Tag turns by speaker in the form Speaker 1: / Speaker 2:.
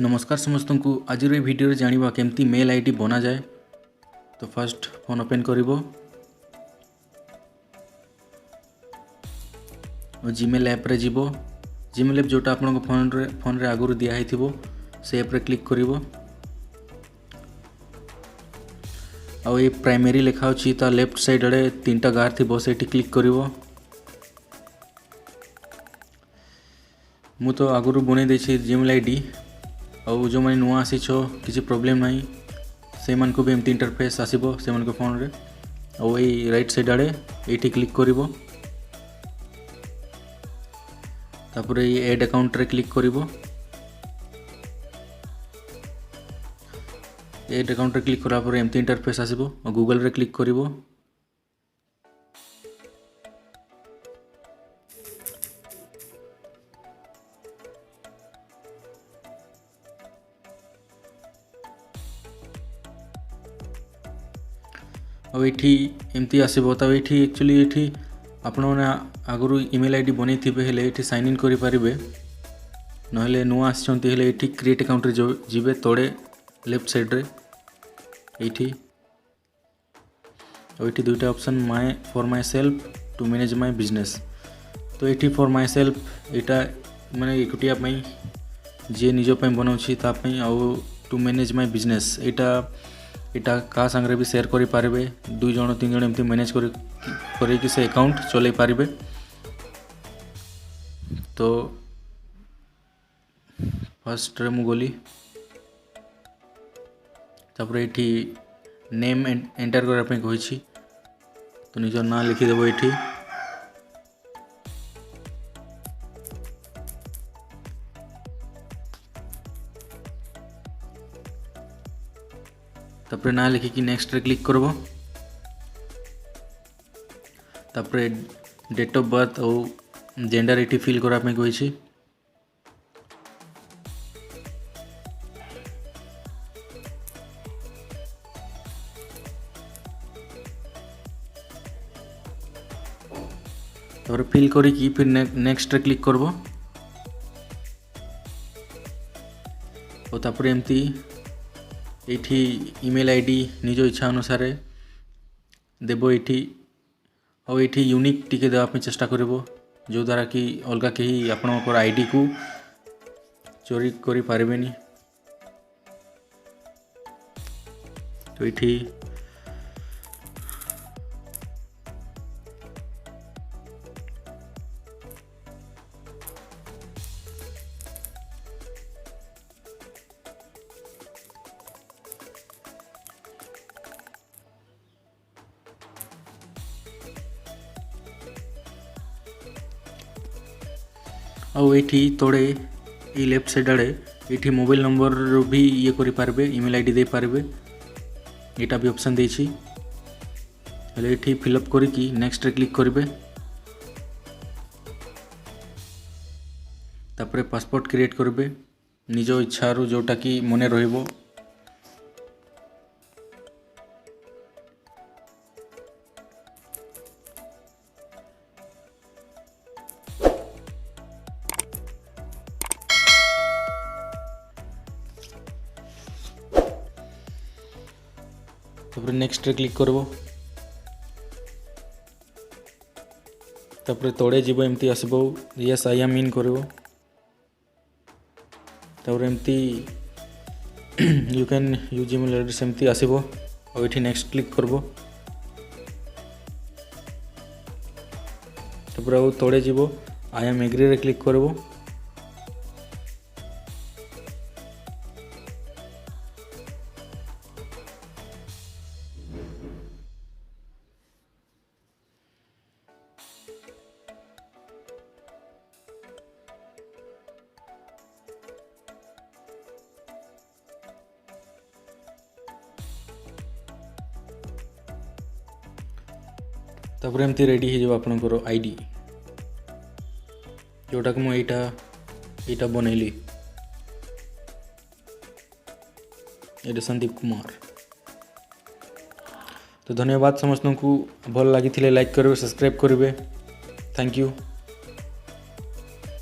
Speaker 1: नमस्कार समस्त को आज भिडियो जाना केमती मेल आईडी बना जाए। तो फर्स्ट फोन ओपन करिवो और जीमेल ऐप रे जीवो। जीमेल ऐप जोटा आपन फोन रे आगुरु दिया हिथिबो से ऐप रे क्लिक करिवो। आ ये प्राइमरी लिखा अछि ता लेफ्ट साइड रे तीनटा गार थिबो सेठी क्लिक करिवो। मु तो आगुरु बने देछि जीमेल आईडी और जो मैंने नुआ आसी किसी प्रॉब्लम नहीं से मन को भी एमती इंटरफेस आसीबो से मन को फोन रे। और ये राइट साइड आड़े ये क्लिक करिवो। तापर ये ऐड अकाउंट रे क्लिक करिवो। ऐड अकाउंट रे क्लिक करा पर एमती इंटरफेस आसीबो और गूगल रे क्लिक करिवो। और ये एमती आसो तब ये एक्चुअली ये आपण मैंने आगु ईमेल आईडी बन थे साइन इन करें ना नुआ आसते ये क्रिएट अकाउंट रे जो जीवे तले लेफ्ट साइड रे ये दुईटा option my for myself to manage my business. तो ये फॉर माय सेल्फ यहाँ मैंने एकुटिया जी निज बनाऊँगी टू मैनेज माय बिजनेस यहाँ क्या संगे भी शेयर करें 2 जन 3 जन एमती मैनेज कर से अकाउंट चल पारे। तो फर्स्ट रे मु गली तापर ये नेम एंटर करने कही तो निज ना लिखिदेव ये तापर ना लिखिकी नेक्स्ट रे क्लिक करबो। तापर डेट ऑफ बर्थ और जेंडर ये फिल करने कही तापर फिल करी फिर नेक्स्ट रे क्लिक करबो। और तापर एमती ये ईमेल आईडी निज इच्छा अनुसार देव ये और ये यूनिक टिके देवाई चेष्टा करिवो जो द्वारा कि अलगा कहीं आपणकर आईडी को चोरी करि पारिबेनी। तो ये और ये तोड़े ये लेफ्ट साइड आड़े ये मोबाइल नंबर भी ये करें ईमेल आईडी दे पारे यहाँ भी ऑप्शन देछि। ये फिलअप करी नेक्स्ट रे क्लिक करेंगे। तापर पासपोर्ट क्रिएट करेंगे निज इच्छा जोटा कि मन रहिबो। तापर नेक्स्ट रे क्लिक करबो। तापर तोड़े जीवो एमती आसबो यस आई एम इन करबो। तापर एमती you can use email address एमती आसबो और ये नेक्स्ट क्लिक करबो। तापर आउ तोड़े जीवो आई एम एग्री रे क्लिक करबो। तापर एमती रेडी हो आपनकर आईडी जोटा कि मुझा बनैली ये संदीप कुमार। तो धन्यवाद समस्त को भल लगी लाइक करेंगे सब्सक्राइब करेंगे। Thank you.